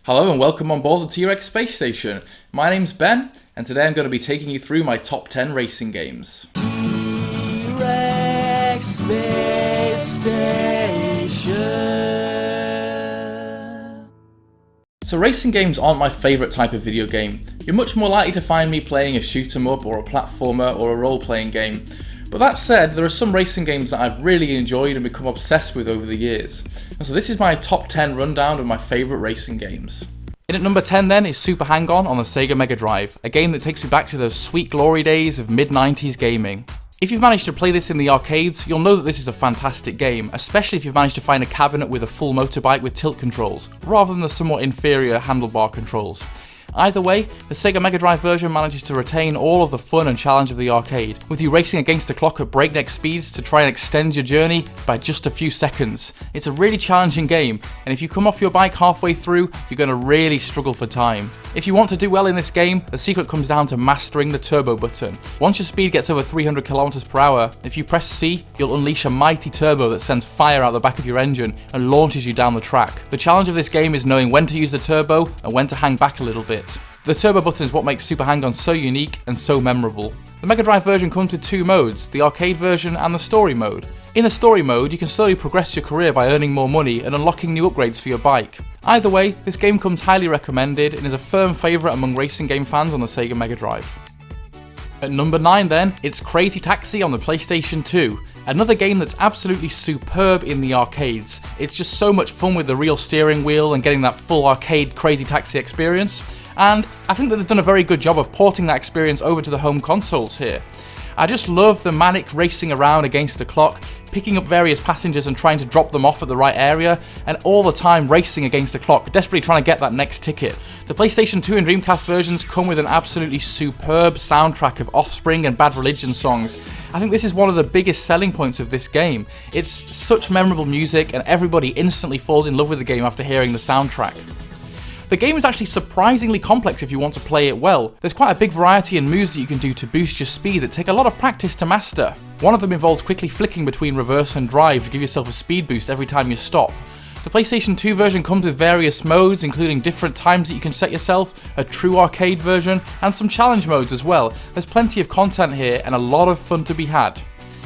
Hello and welcome on board the TRex space station. My name's Ben, and today I'm going to be taking you through my top 10 racing games. TRex space station. So racing games aren't my favourite type of video game. You're much more likely to find me playing a shoot 'em up or a platformer or a role-playing game. But that said, there are some racing games that I've really enjoyed and become obsessed with over the years. And so this is my top 10 rundown of my favourite racing games. In at number 10 then is Super Hangon on the Sega Mega Drive, a game that takes me back to those sweet glory days of mid-90s gaming. If you've managed to play this in the arcades, you'll know that this is a fantastic game, especially if you've managed to find a cabinet with a full motorbike with tilt controls, rather than the somewhat inferior handlebar controls. Either way, the Sega Mega Drive version manages to retain all of the fun and challenge of the arcade, with you racing against the clock at breakneck speeds to try and extend your journey by just a few seconds. It's a really challenging game, and if you come off your bike halfway through, you're going to really struggle for time. If you want to do well in this game, the secret comes down to mastering the turbo button. Once your speed gets over 300 km per hour, if you press C, you'll unleash a mighty turbo that sends fire out the back of your engine and launches you down the track. The challenge of this game is knowing when to use the turbo and when to hang back a little bit. The turbo button is what makes Super Hang-On so unique and so memorable. The Mega Drive version comes with two modes, the arcade version and the story mode. In the story mode, you can slowly progress your career by earning more money and unlocking new upgrades for your bike. Either way, this game comes highly recommended and is a firm favourite among racing game fans on the Sega Mega Drive. At number 9 then, it's Crazy Taxi on the PlayStation 2. Another game that's absolutely superb in the arcades. It's just so much fun with the real steering wheel and getting that full arcade Crazy Taxi experience. And I think that they've done a very good job of porting that experience over to the home consoles here. I just love the manic racing around against the clock, picking up various passengers and trying to drop them off at the right area, and all the time racing against the clock, desperately trying to get that next ticket. The PlayStation 2 and Dreamcast versions come with an absolutely superb soundtrack of Offspring and Bad Religion songs. I think this is one of the biggest selling points of this game. It's such memorable music and everybody instantly falls in love with the game after hearing the soundtrack. The game is actually surprisingly complex if you want to play it well. There's quite a big variety in moves that you can do to boost your speed that take a lot of practice to master. One of them involves quickly flicking between reverse and drive to give yourself a speed boost every time you stop. The PlayStation 2 version comes with various modes, including different times that you can set yourself, a true arcade version, and some challenge modes as well. There's plenty of content here and a lot of fun to be had.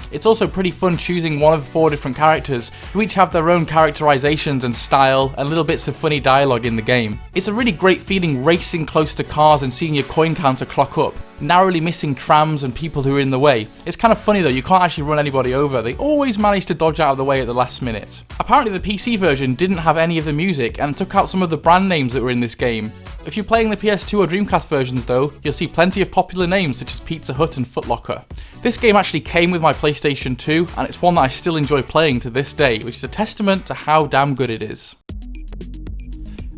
It's also pretty fun choosing one of 4 different characters, who each have their own characterizations and style, and little bits of funny dialogue in the game. It's a really great feeling racing close to cars and seeing your coin counter clock up, narrowly missing trams and people who are in the way. It's kind of funny though, you can't actually run anybody over, they always manage to dodge out of the way at the last minute. Apparently the PC version didn't have any of the music and took out some of the brand names that were in this game. If you're playing the PS2 or Dreamcast versions though, you'll see plenty of popular names such as Pizza Hut and Foot Locker. This game actually came with my PlayStation 2 and it's one that I still enjoy playing to this day, which is a testament to how damn good it is.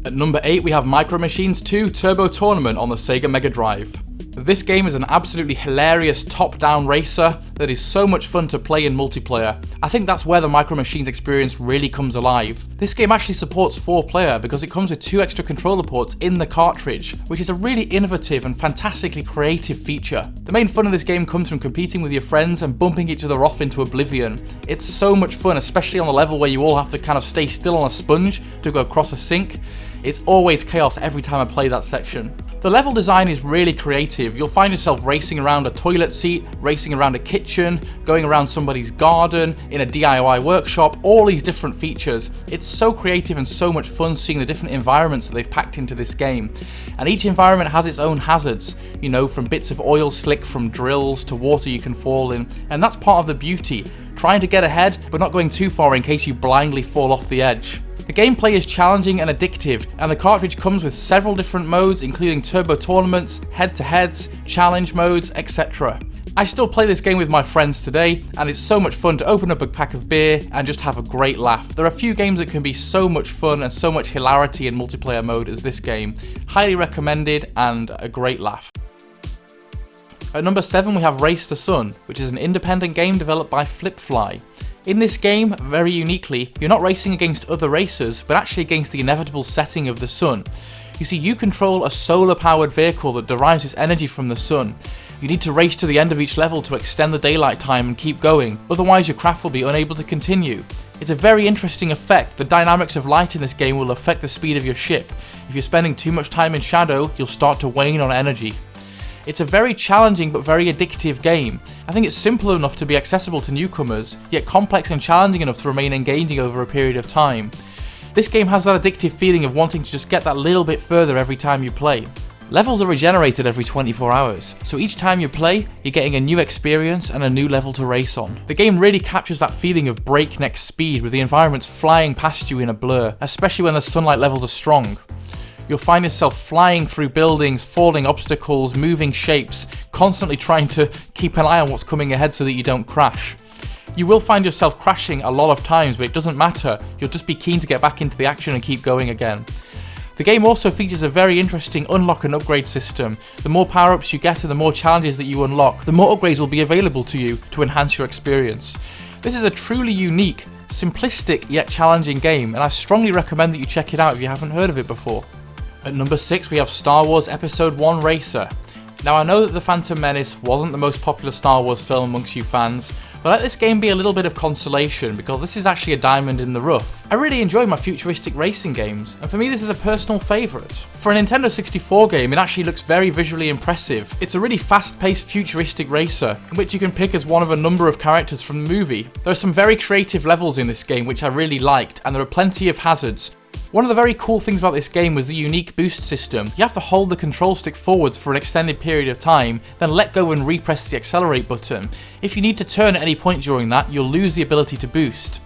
At number 8 we have Micro Machines 2 Turbo Tournament on the Sega Mega Drive. This game is an absolutely hilarious top-down racer that is so much fun to play in multiplayer. I think that's where the Micro Machines experience really comes alive. This game actually supports 4-player because it comes with 2 extra controller ports in the cartridge, which is a really innovative and fantastically creative feature. The main fun of this game comes from competing with your friends and bumping each other off into oblivion. It's so much fun, especially on the level where you all have to kind of stay still on a sponge to go across a sink. It's always chaos every time I play that section. The level design is really creative. You'll find yourself racing around a toilet seat, racing around a kitchen, going around somebody's garden, in a DIY workshop, all these different features. It's so creative and so much fun seeing the different environments that they've packed into this game. And each environment has its own hazards, you know, from bits of oil slick from drills to water you can fall in, and that's part of the beauty. Trying to get ahead, but not going too far in case you blindly fall off the edge. The gameplay is challenging and addictive, and the cartridge comes with several different modes including turbo tournaments, head-to-heads, challenge modes, etc. I still play this game with my friends today, and it's so much fun to open up a pack of beer and just have a great laugh. There are few games that can be so much fun and so much hilarity in multiplayer mode as this game. Highly recommended and a great laugh. At number 7 we have Race to Sun, which is an independent game developed by Flipfly. In this game, very uniquely, you're not racing against other racers, but actually against the inevitable setting of the sun. You see, you control a solar-powered vehicle that derives its energy from the sun. You need to race to the end of each level to extend the daylight time and keep going, otherwise your craft will be unable to continue. It's a very interesting effect. The dynamics of light in this game will affect the speed of your ship. If you're spending too much time in shadow, you'll start to wane on energy. It's a very challenging but very addictive game. I think it's simple enough to be accessible to newcomers, yet complex and challenging enough to remain engaging over a period of time. This game has that addictive feeling of wanting to just get that little bit further every time you play. Levels are regenerated every 24 hours, so each time you play, you're getting a new experience and a new level to race on. The game really captures that feeling of breakneck speed with the environments flying past you in a blur, especially when the sunlight levels are strong. You'll find yourself flying through buildings, falling obstacles, moving shapes, constantly trying to keep an eye on what's coming ahead so that you don't crash. You will find yourself crashing a lot of times, but it doesn't matter, you'll just be keen to get back into the action and keep going again. The game also features a very interesting unlock and upgrade system. The more power-ups you get and the more challenges that you unlock, the more upgrades will be available to you to enhance your experience. This is a truly unique, simplistic yet challenging game, and I strongly recommend that you check it out if you haven't heard of it before. At number 6 we have Star Wars Episode 1 Racer. Now I know that The Phantom Menace wasn't the most popular Star Wars film amongst you fans, but let this game be a little bit of consolation because this is actually a diamond in the rough. I really enjoy my futuristic racing games, and for me this is a personal favourite. For a Nintendo 64 game, it actually looks very visually impressive. It's a really fast-paced futuristic racer, in which you can pick as one of a number of characters from the movie. There are some very creative levels in this game which I really liked, and there are plenty of hazards. One of the very cool things about this game was the unique boost system. You have to hold the control stick forwards for an extended period of time, then let go and repress the accelerate button. If you need to turn at any point during that, you'll lose the ability to boost.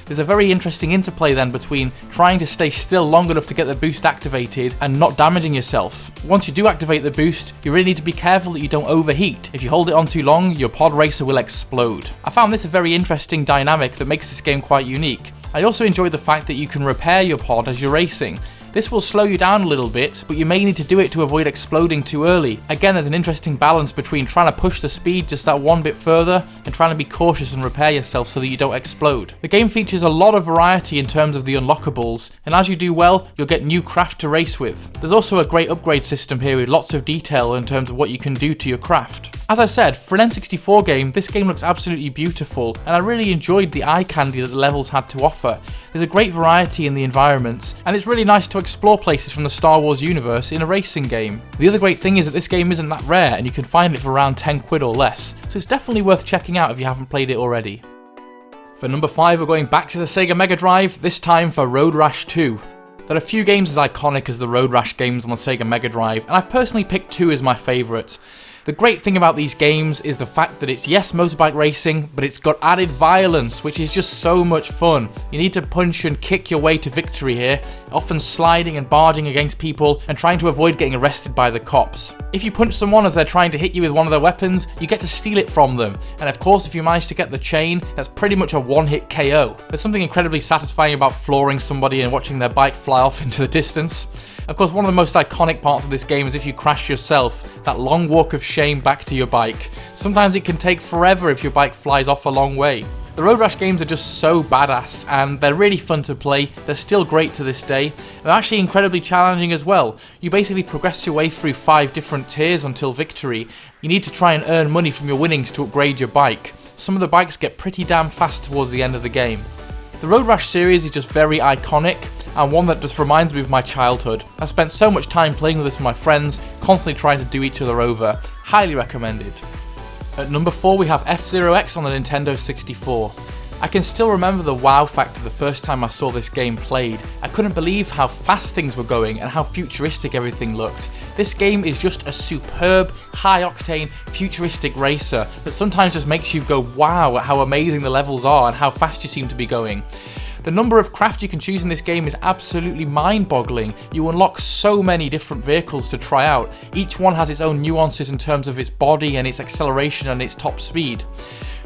There's a very interesting interplay then between trying to stay still long enough to get the boost activated and not damaging yourself. Once you do activate the boost, you really need to be careful that you don't overheat. If you hold it on too long, your pod racer will explode. I found this a very interesting dynamic that makes this game quite unique. I also enjoy the fact that you can repair your pod as you're racing. This will slow you down a little bit, but you may need to do it to avoid exploding too early. Again, there's an interesting balance between trying to push the speed just that one bit further and trying to be cautious and repair yourself so that you don't explode. The game features a lot of variety in terms of the unlockables, and as you do well, you'll get new craft to race with. There's also a great upgrade system here with lots of detail in terms of what you can do to your craft. As I said, for an N64 game, this game looks absolutely beautiful, and I really enjoyed the eye candy that the levels had to offer. There's a great variety in the environments, and it's really nice to explore places from the Star Wars universe in a racing game. The other great thing is that this game isn't that rare, and you can find it for around 10 quid or less, so it's definitely worth checking out if you haven't played it already. For number 5, we're going back to the Sega Mega Drive, this time for Road Rash 2. There are a few games as iconic as the Road Rash games on the Sega Mega Drive, and I've personally picked 2 as my favourite. The great thing about these games is the fact that it's, yes, motorbike racing, but it's got added violence, which is just so much fun. You need to punch and kick your way to victory here, often sliding and barging against people and trying to avoid getting arrested by the cops. If you punch someone as they're trying to hit you with one of their weapons, you get to steal it from them. And of course, if you manage to get the chain, that's pretty much a one-hit KO. There's something incredibly satisfying about flooring somebody and watching their bike fly off into the distance. Of course, one of the most iconic parts of this game is if you crash yourself, that long walk of shame back to your bike. Sometimes it can take forever if your bike flies off a long way. The Road Rash games are just so badass, and they're really fun to play. They're still great to this day. They're actually incredibly challenging as well. You basically progress your way through 5 different tiers until victory. You need to try and earn money from your winnings to upgrade your bike. Some of the bikes get pretty damn fast towards the end of the game. The Road Rash series is just very iconic, and one that just reminds me of my childhood. I spent so much time playing with this with my friends, constantly trying to do each other over. Highly recommended. At number 4 we have F-Zero X on the Nintendo 64. I can still remember the wow factor the first time I saw this game played. I couldn't believe how fast things were going and how futuristic everything looked. This game is just a superb, high-octane, futuristic racer that sometimes just makes you go wow at how amazing the levels are and how fast you seem to be going. The number of craft you can choose in this game is absolutely mind-boggling. You unlock so many different vehicles to try out. Each one has its own nuances in terms of its body and its acceleration and its top speed.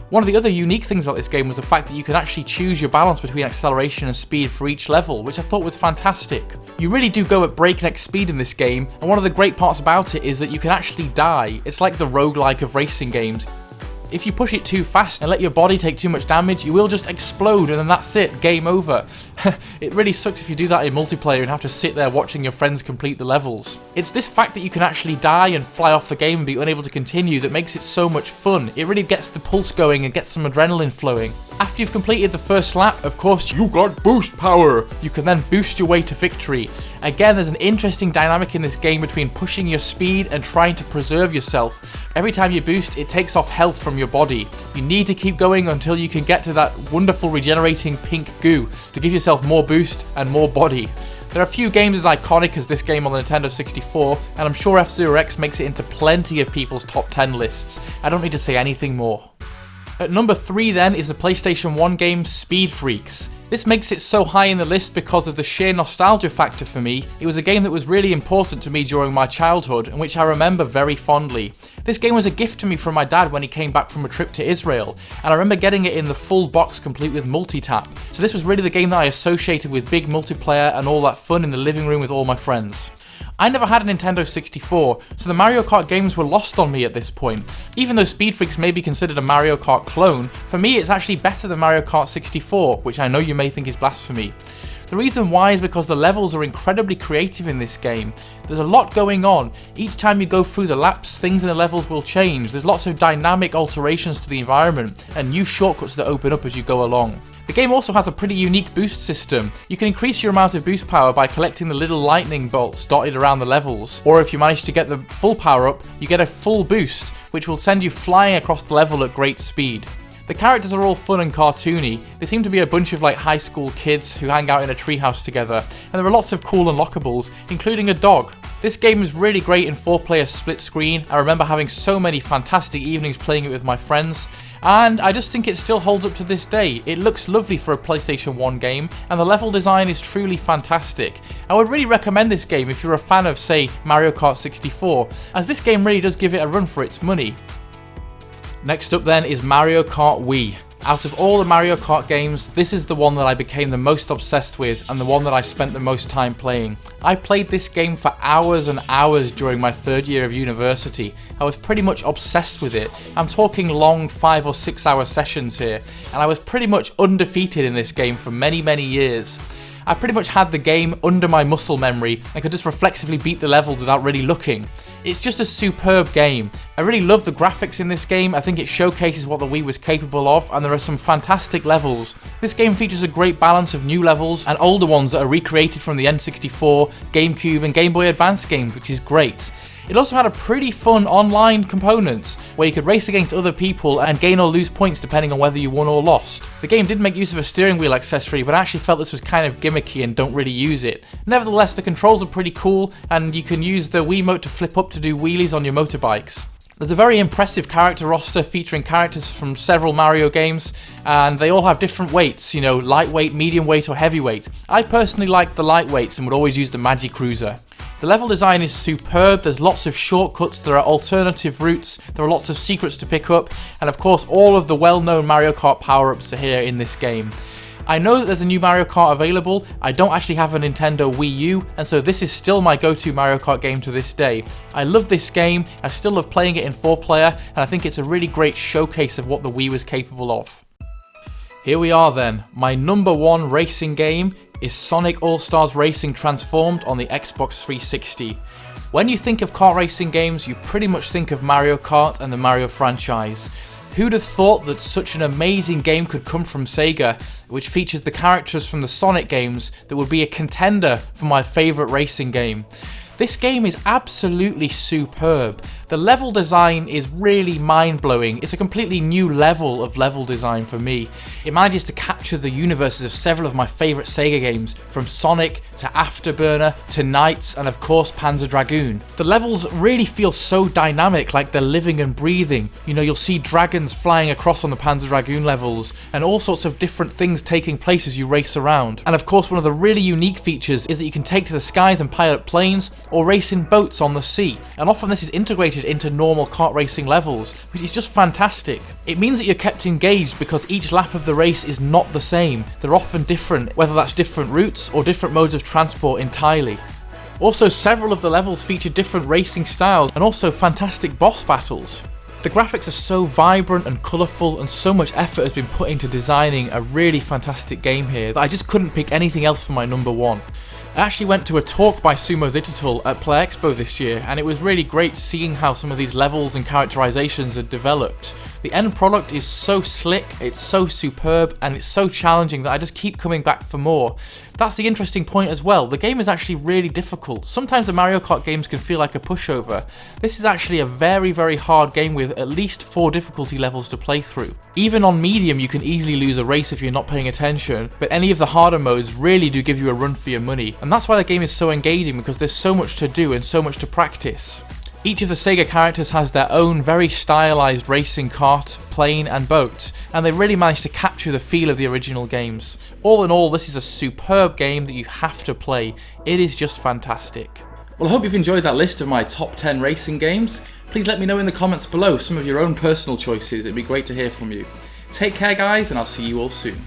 One of the other unique things about this game was the fact that you can actually choose your balance between acceleration and speed for each level, which I thought was fantastic. You really do go at breakneck speed in this game, and one of the great parts about it is that you can actually die. It's like the roguelike of racing games. If you push it too fast and let your body take too much damage, you will just explode and then that's it, game over. It really sucks if you do that in multiplayer and have to sit there watching your friends complete the levels. It's this fact that you can actually die and fly off the game and be unable to continue that makes it so much fun. It really gets the pulse going and gets some adrenaline flowing. After you've completed the first lap, of course, you got boost power. You can then boost your way to victory. Again, there's an interesting dynamic in this game between pushing your speed and trying to preserve yourself. Every time you boost, it takes off health from your body. You need to keep going until you can get to that wonderful regenerating pink goo to give yourself more boost and more body. There are a few games as iconic as this game on the Nintendo 64, and I'm sure F-Zero X makes it into plenty of people's top 10 lists. I don't need to say anything more. At number 3 then is the PlayStation 1 game Speed Freaks. This makes it so high in the list because of the sheer nostalgia factor for me. It was a game that was really important to me during my childhood and which I remember very fondly. This game was a gift to me from my dad when he came back from a trip to Israel, and I remember getting it in the full box complete with multi-tap. So this was really the game that I associated with big multiplayer and all that fun in the living room with all my friends. I never had a Nintendo 64, so the Mario Kart games were lost on me at this point. Even though Speed Freaks may be considered a Mario Kart clone, for me it's actually better than Mario Kart 64, which I know you may think is blasphemy. The reason why is because the levels are incredibly creative in this game. There's a lot going on. Each time you go through the laps, things in the levels will change. There's lots of dynamic alterations to the environment and new shortcuts that open up as you go along. The game also has a pretty unique boost system. You can increase your amount of boost power by collecting the little lightning bolts dotted around the levels, or if you manage to get the full power up, you get a full boost, which will send you flying across the level at great speed. The characters are all fun and cartoony. They seem to be a bunch of like high school kids who hang out in a treehouse together, and there are lots of cool unlockables, including a dog. This game is really great in 4-player split screen. I remember having so many fantastic evenings playing it with my friends, and I just think it still holds up to this day. It looks lovely for a PlayStation 1 game, and the level design is truly fantastic. I would really recommend this game if you're a fan of, say, Mario Kart 64, as this game really does give it a run for its money. Next up then is Mario Kart Wii. Out of all the Mario Kart games, this is the one that I became the most obsessed with and the one that I spent the most time playing. I played this game for hours and hours during my 3rd year of university. I was pretty much obsessed with it. I'm talking long 5 or 6 hour sessions here, and I was pretty much undefeated in this game for many years. I pretty much had the game under my muscle memory and could just reflexively beat the levels without really looking. It's just a superb game. I really love the graphics in this game. I think it showcases what the Wii was capable of, and there are some fantastic levels. This game features a great balance of new levels and older ones that are recreated from the N64, GameCube and Game Boy Advance games, which is great. It also had a pretty fun online components, where you could race against other people and gain or lose points depending on whether you won or lost. The game did make use of a steering wheel accessory, but I actually felt this was kind of gimmicky and don't really use it. Nevertheless, the controls are pretty cool, and you can use the Wiimote to flip up to do wheelies on your motorbikes. There's a very impressive character roster featuring characters from several Mario games, and they all have different weights, lightweight, medium weight or heavyweight. I personally like the lightweights and would always use the Magicruiser. The level design is superb, there's lots of shortcuts, there are alternative routes, there are lots of secrets to pick up, and of course all of the well-known Mario Kart power-ups are here in this game. I know that there's a new Mario Kart available. I don't actually have a Nintendo Wii U, and so this is still my go-to Mario Kart game to this day. I love this game, I still love playing it in 4-player, and I think it's a really great showcase of what the Wii was capable of. Here we are then, my number 1 racing game is Sonic All-Stars Racing Transformed on the Xbox 360. When you think of kart racing games, you pretty much think of Mario Kart and the Mario franchise. Who'd have thought that such an amazing game could come from Sega, which features the characters from the Sonic games, that would be a contender for my favourite racing game. This game is absolutely superb. The level design is really mind-blowing. It's a completely new level of level design for me. It manages to capture the universes of several of my favourite Sega games, from Sonic to Afterburner to Knights and of course Panzer Dragoon. The levels really feel so dynamic, like they're living and breathing. You'll see dragons flying across on the Panzer Dragoon levels and all sorts of different things taking place as you race around. And of course one of the really unique features is that you can take to the skies and pilot planes or race in boats on the sea, and often this is integrated into normal kart racing levels, which is just fantastic. It means that you're kept engaged because each lap of the race is not the same. They're often different, whether that's different routes or different modes of transport entirely. Also, several of the levels feature different racing styles and also fantastic boss battles. The graphics are so vibrant and colourful, and so much effort has been put into designing a really fantastic game here that I just couldn't pick anything else for my number one. I actually went to a talk by Sumo Digital at Play Expo this year, and it was really great seeing how some of these levels and characterizations had developed. The end product is so slick, it's so superb, and it's so challenging that I just keep coming back for more. That's the interesting point as well. The game is actually really difficult. Sometimes the Mario Kart games can feel like a pushover. This is actually a very, very hard game with at least 4 difficulty levels to play through. Even on medium, you can easily lose a race if you're not paying attention, but any of the harder modes really do give you a run for your money. And that's why the game is so engaging, because there's so much to do and so much to practice. Each of the Sega characters has their own very stylized racing kart, plane and boat, and they really managed to capture the feel of the original games. All in all, this is a superb game that you have to play. It is just fantastic. Well, I hope you've enjoyed that list of my top 10 racing games. Please let me know in the comments below some of your own personal choices. It'd be great to hear from you. Take care guys, and I'll see you all soon.